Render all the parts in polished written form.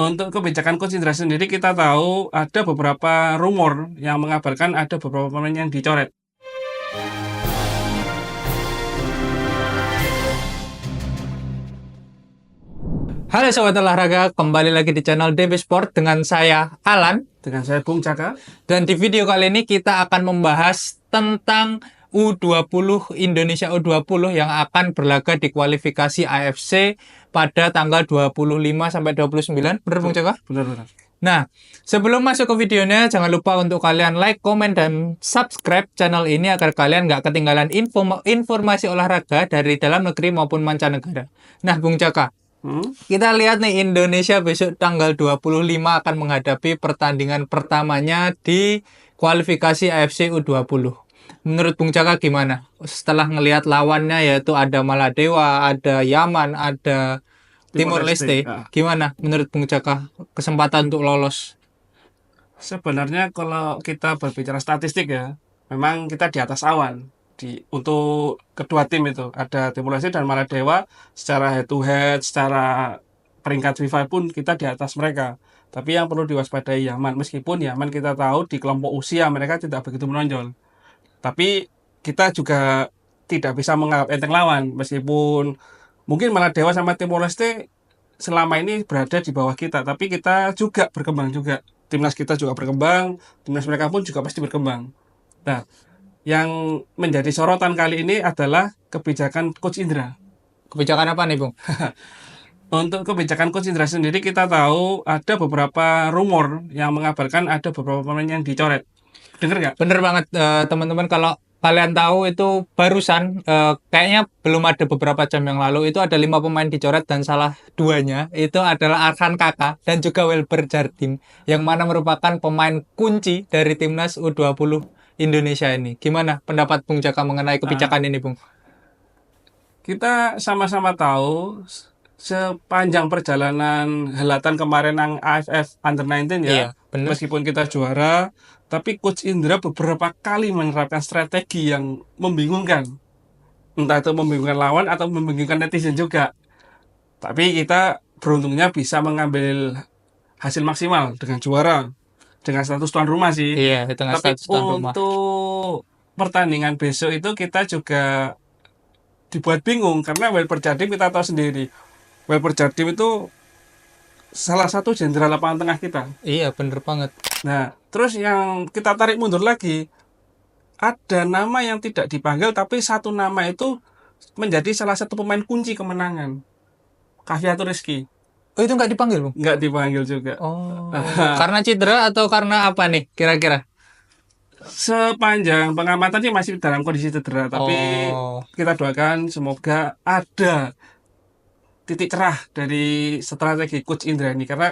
Untuk kebijakan coach Indra sendiri kita tahu ada beberapa rumor yang mengabarkan ada beberapa pemain yang dicoret. Halo Sobat Olahraga, kembali lagi di channel DB Sport dengan saya Alan. Dengan saya Bung Caka. Dan di video kali ini kita akan membahas tentang U20 Indonesia U20 yang akan berlaga di kualifikasi AFC pada tanggal 25 sampai 29. Benar Bung Caka? Benar. Nah, sebelum masuk ke videonya, jangan lupa untuk kalian like, komen, dan subscribe channel ini agar kalian nggak ketinggalan informasi olahraga dari dalam negeri maupun mancanegara. Nah, Bung Caka, kita lihat nih Indonesia besok tanggal 25 akan menghadapi pertandingan pertamanya di kualifikasi AFC U20. Menurut Bung Caka gimana? Setelah ngelihat lawannya yaitu ada Maladewa, ada Yaman, ada Timor Leste. Gimana menurut Bung Caka kesempatan untuk lolos? Sebenarnya kalau kita berbicara statistik ya, memang kita di atas awan. Untuk kedua tim itu ada Timor Leste dan Maladewa secara head to head, secara peringkat FIFA pun kita di atas mereka. Tapi yang perlu diwaspadai Yaman, meskipun Yaman kita tahu di kelompok usia mereka tidak begitu menonjol. Tapi kita juga tidak bisa menganggap enteng lawan, meskipun mungkin Maladewa sama Timor Leste selama ini berada di bawah kita, tapi kita juga berkembang juga. Timnas kita juga berkembang, timnas mereka pun juga pasti berkembang. Nah, yang menjadi sorotan kali ini adalah kebijakan Coach Indra. Kebijakan apa nih, Bung? Untuk kebijakan Coach Indra sendiri kita tahu ada beberapa rumor yang mengabarkan ada beberapa pemain yang dicoret. Dengar nggak? Bener banget, teman-teman. Kalau kalian tahu itu barusan, kayaknya belum ada beberapa jam yang lalu, itu ada 5 pemain dicoret dan salah 2-nya itu adalah Arhan Kaka dan juga Welber Jardim, yang mana merupakan pemain kunci dari timnas U20 Indonesia ini. Gimana pendapat Bung Caka mengenai kebijakan ini, Bung? Kita sama-sama tahu sepanjang perjalanan helatan kemarin yang AFF Under 19 ya, Iya, bener. meskipun kita juara, tapi Coach Indra beberapa kali menerapkan strategi yang membingungkan. Entah itu membingungkan lawan atau membingungkan netizen juga. Tapi kita beruntungnya bisa mengambil hasil maksimal dengan juara. Dengan status tuan rumah sih. Iya, dengan Tapi status tuan rumah. untuk pertandingan besok itu kita juga dibuat bingung karena Welber Jardim kita tahu sendiri. Welber Jardim itu salah satu jenderal lapangan tengah kita. Iya, bener banget. Nah, terus yang kita tarik mundur lagi, ada nama yang tidak dipanggil tapi satu nama itu menjadi salah satu pemain kunci kemenangan. Kaviatur Rizky. Oh, itu nggak dipanggil, Bung? Nggak dipanggil juga. Oh, karena cedera atau karena apa nih kira-kira? Sepanjang pengamatan sih masih dalam kondisi cedera, tapi kita doakan semoga ada titik cerah dari strategi Coach Indra ini, karena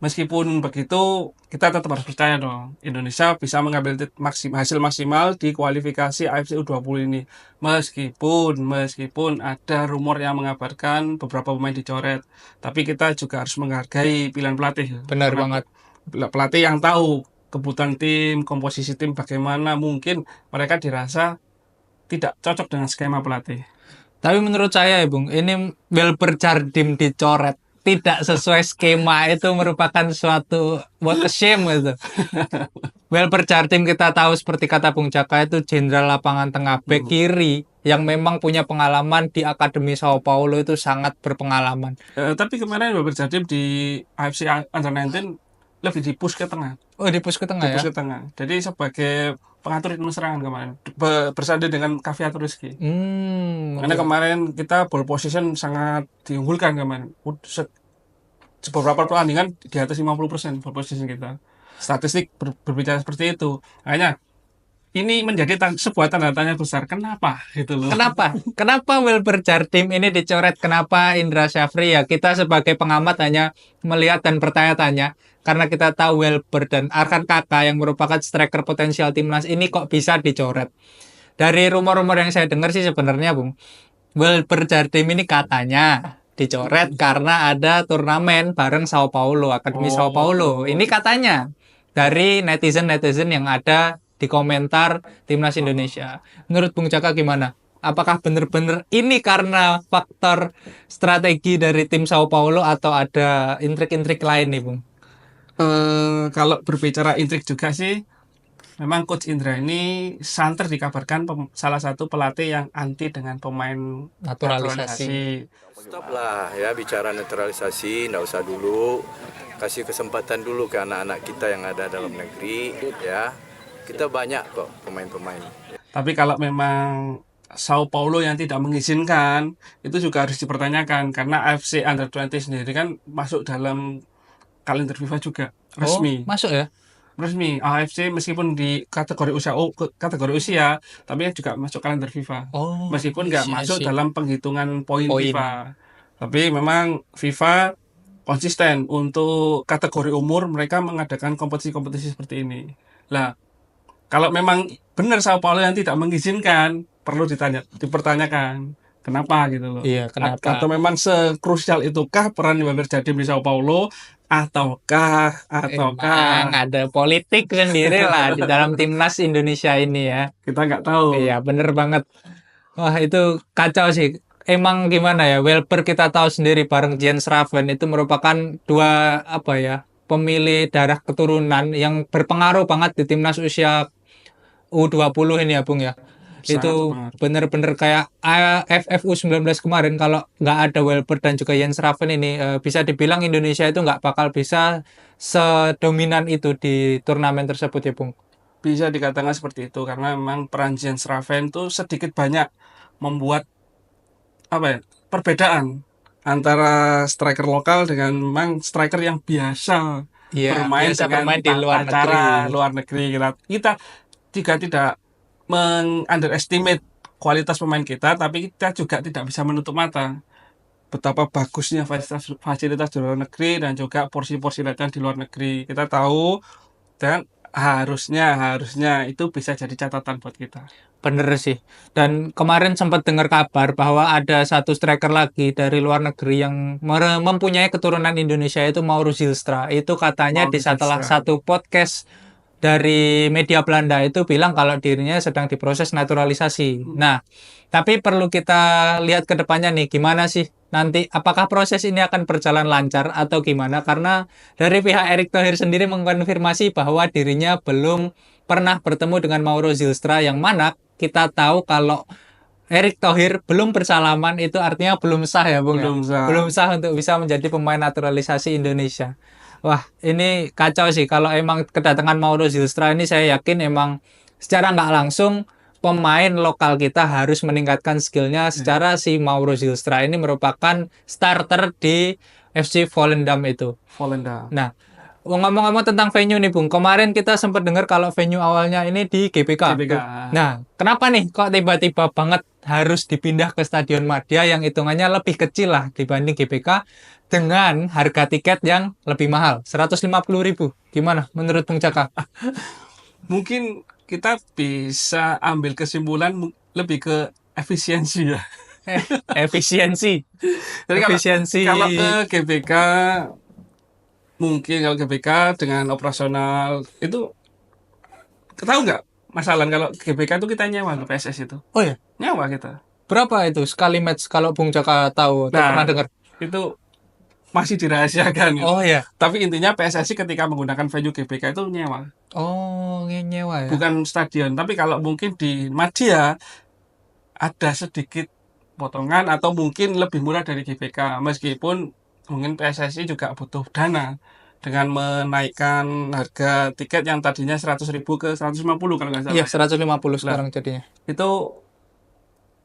meskipun begitu kita tetap harus percaya dong Indonesia bisa mengambil hasil maksimal di kualifikasi AFC U20 ini, meskipun ada rumor yang mengabarkan beberapa pemain dicoret, tapi kita juga harus menghargai pilihan pelatih. Benar banget. Pelatih yang tahu kebutuhan tim, komposisi tim bagaimana, mungkin mereka dirasa tidak cocok dengan skema pelatih. Tapi menurut saya ya Bung, ini Welber Jardim dicoret tidak sesuai skema itu merupakan suatu what a shame gitu. Welber Jardim kita tahu seperti kata Bung Caka itu jenderal lapangan tengah bek kiri yang memang punya pengalaman di Akademi Sao Paulo, itu sangat berpengalaman. Tapi kemarin Welber Jardim di AFC Under 19 lebih di-push ke tengah. Oh, di-push ke tengah ya? Di-push ke tengah. Jadi sebagai pengatur ritme serangan kemarin, bersanding dengan Kaviatur Rizky. Karena kemarin kita ball position sangat diunggulkan kemarin. Beberapa pertandingan di atas 50% ball position kita. Statistik berbicara seperti itu. Makanya ini menjadi sebuah tanda tanya besar. Kenapa gitu loh? Kenapa Welber Jardim ini dicoret? Kenapa Indra Syafri? Ya, kita sebagai pengamat hanya melihat dan bertanya-tanya. Karena kita tahu Welber dan Arhan Kaka yang merupakan striker potensial timnas ini kok bisa dicoret. Dari rumor-rumor yang saya dengar sih sebenarnya Bung, Welber Jardim ini katanya dicoret karena ada turnamen bareng Sao Paulo, Akademi Sao Paulo. Ini katanya dari netizen yang ada di komentar timnas Indonesia. Menurut Bung Caka gimana? Apakah benar-benar ini karena faktor strategi dari tim Sao Paulo atau ada intrik-intrik lain nih, Bung? Kalau berbicara intrik juga sih, memang Coach Indra ini santer dikabarkan salah satu pelatih yang anti dengan pemain Naturalisasi. naturalisasi. Stop lah ya bicara naturalisasi, nggak usah dulu. Kasih kesempatan dulu ke anak-anak kita yang ada dalam negeri ya. Kita banyak kok pemain-pemain. Tapi kalau memang Sao Paulo yang tidak mengizinkan, itu juga harus dipertanyakan karena AFC Under 20 sendiri kan masuk dalam kalender FIFA juga resmi. Oh, masuk ya? Resmi AFC meskipun di kategori usia tapi juga masuk kalender FIFA. Oh, Meskipun nggak iya masuk sih. dalam penghitungan poin Poin. FIFA. Tapi memang FIFA konsisten untuk kategori umur mereka mengadakan kompetisi-kompetisi seperti ini. Lah, kalau memang benar Sao Paulo yang tidak mengizinkan, perlu dipertanyakan kenapa gitu loh. Iya, kenapa? Atau memang sekrusial itukah peran Weber Jardim di Sao Paulo ataukah Emang ada politik sendiri lah di dalam timnas Indonesia ini ya. kita nggak tahu. Iya, bener banget. Wah, itu kacau sih. Emang gimana ya, Welper kita tahu sendiri bareng Jens Raven itu merupakan dua pemilih darah keturunan yang berpengaruh banget di timnas usia U20 ini ya Bung ya. Sangat Itu berpengaruh. bener-bener kayak AFF U19 kemarin kalau nggak ada Welper dan juga Jens Raven ini bisa dibilang Indonesia itu nggak bakal bisa sedominan itu di turnamen tersebut ya Bung. Bisa dikatakan seperti itu karena memang peran Jens Raven itu sedikit banyak membuat perbedaan antara striker lokal dengan memang striker yang biasa bermain biasa dengan bermain di luar cara negeri. luar negeri. Kita juga tidak underestimate kualitas pemain kita, tapi kita juga tidak bisa menutup mata betapa bagusnya fasilitas di luar negeri dan juga porsi-porsi latihan di luar negeri. Kita tahu dan harusnya itu bisa jadi catatan buat kita. Bener sih. Dan kemarin sempat dengar kabar bahwa ada satu striker lagi dari luar negeri yang mempunyai keturunan Indonesia itu Mauro Zylstra. Itu katanya Mauro di setelah Zylstra. satu podcast dari media Belanda itu bilang kalau dirinya sedang diproses naturalisasi. Nah, tapi perlu kita lihat ke depannya nih, gimana sih nanti apakah proses ini akan berjalan lancar atau gimana? Karena dari pihak Erick Thohir sendiri mengkonfirmasi bahwa dirinya belum pernah bertemu dengan Mauro Zylstra, yang mana kita tahu kalau Erick Thohir belum bersalaman itu artinya belum sah ya Bung ya? Belum sah. Belum sah untuk bisa menjadi pemain naturalisasi Indonesia. Wah, ini kacau sih. Kalau emang kedatangan Mauro Zylstra ini saya yakin emang secara nggak langsung pemain lokal kita harus meningkatkan skillnya. Secara si Mauro Zylstra ini merupakan starter di FC Volendam itu. Volendam. Nah, ngomong-ngomong tentang venue nih Bung, kemarin kita sempat dengar kalau venue awalnya ini di GBK. GBK. Nah, kenapa nih kok tiba-tiba banget harus dipindah ke Stadion Madia yang hitungannya lebih kecil lah dibanding GBK dengan harga tiket yang lebih mahal, 150.000. Gimana menurut Bung Caka? Mungkin kita bisa ambil kesimpulan lebih ke efisiensi ya. Efisiensi. Jadi Efisiensi. kalau ke GBK mungkin kalau GBK dengan operasional itu tahu nggak masalah kalau GBK itu kita nyewa loh PSS itu Oh ya, nyewa kita. berapa itu sekali match kalau Bung Caka tahu atau pernah dengar? Itu masih dirahasiakan. Oh ya. Tapi intinya PSSI ketika menggunakan venue GBK itu nyewa. Oh, nyewa ya. Bukan stadion. Tapi kalau mungkin di Madia ada sedikit potongan atau mungkin lebih murah dari GBK. Meskipun mungkin PSSI juga butuh dana dengan menaikkan harga tiket yang tadinya 100.000 ke 150 kalau nggak salah. Iya, 150 sekarang jadinya. Itu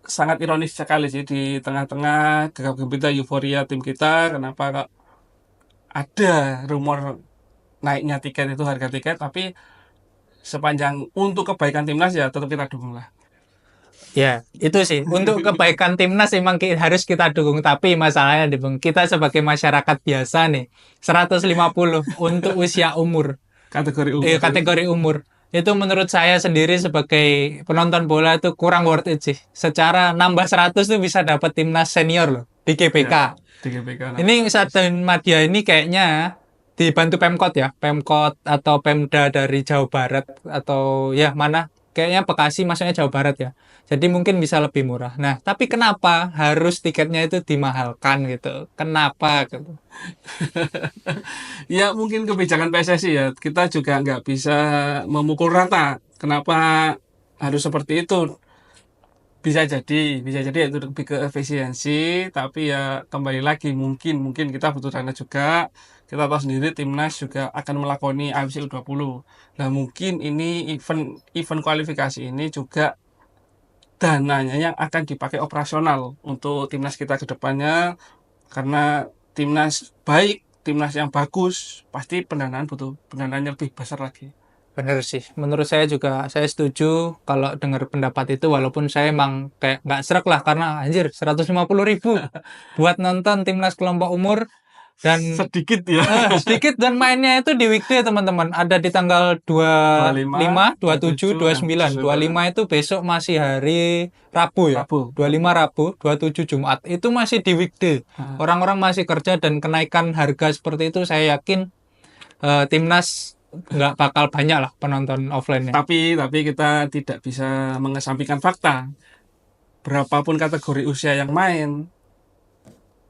sangat ironis sekali sih di tengah-tengah gegap gempita euforia tim kita. Kenapa kok ada rumor naiknya tiket itu harga tiket, tapi sepanjang untuk kebaikan timnas ya tetap kita dukung lah. Ya, itu sih. Untuk kebaikan timnas emang harus kita dukung. Tapi masalahnya nih, Bung, kita sebagai masyarakat biasa nih, 150 untuk usia umur. Kategori umur. Itu menurut saya sendiri sebagai penonton bola itu kurang worth it sih. Secara nambah 100 tuh bisa dapat timnas senior loh di GBK. Ya, di GBK. Nah. Ini Stadion Madia ini kayaknya dibantu Pemkot ya. Pemkot atau Pemda dari Jawa Barat atau ya mana kayaknya Bekasi masuknya Jawa Barat ya. Jadi mungkin bisa lebih murah. Nah, tapi kenapa harus tiketnya itu dimahalkan gitu? Kenapa gitu? Ya mungkin kebijakan PSSI ya. Kita juga nggak bisa memukul rata. Kenapa harus seperti itu? Bisa jadi itu lebih ke efisiensi, tapi ya kembali lagi mungkin kita butuh dana juga. Kita tahu sendiri timnas juga akan melakoni AFC U20. Nah, mungkin ini event kualifikasi ini juga dananya yang akan dipakai operasional untuk timnas kita ke depannya, karena timnas baik, timnas yang bagus, pasti butuh pendanaan yang lebih besar lagi. Bener sih, menurut saya juga saya setuju kalau dengar pendapat itu, walaupun saya emang kayak nggak srek lah karena anjir 150.000 buat nonton timnas kelompok umur dan Sedikit ya. sedikit, dan mainnya itu di weekday teman-teman, ada di tanggal 25, 27, 29. 25 itu besok masih hari Rabu ya. Rabu. 25 Rabu, 27 Jumat. Itu masih di weekday. Orang-orang masih kerja dan kenaikan harga seperti itu saya yakin timnas nggak bakal banyak lah penonton offline-nya. Tapi kita tidak bisa mengesampingkan fakta. Berapapun kategori usia yang main,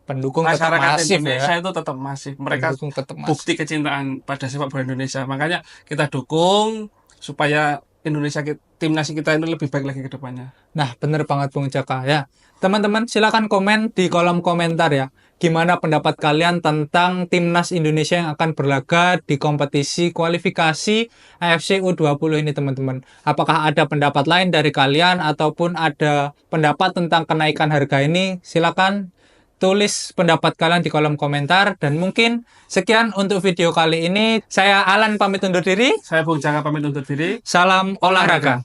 Pendukung tetap masyarakat masif Indonesia ya. itu tetap masif. Mereka Pendukung tetap masif. bukti kecintaan pada sepak bola Indonesia. Makanya kita dukung supaya timnas kita ini lebih baik lagi ke depannya. Nah, bener banget Bung Jaka ya. Teman-teman silakan komen di kolom komentar ya. Gimana pendapat kalian tentang timnas Indonesia yang akan berlaga di kompetisi kualifikasi AFC U20 ini teman-teman. Apakah ada pendapat lain dari kalian ataupun ada pendapat tentang kenaikan harga ini? Silakan tulis pendapat kalian di kolom komentar. Dan mungkin sekian untuk video kali ini. Saya Alan pamit undur diri. Saya Bung Jaka pamit undur diri. Salam olahraga.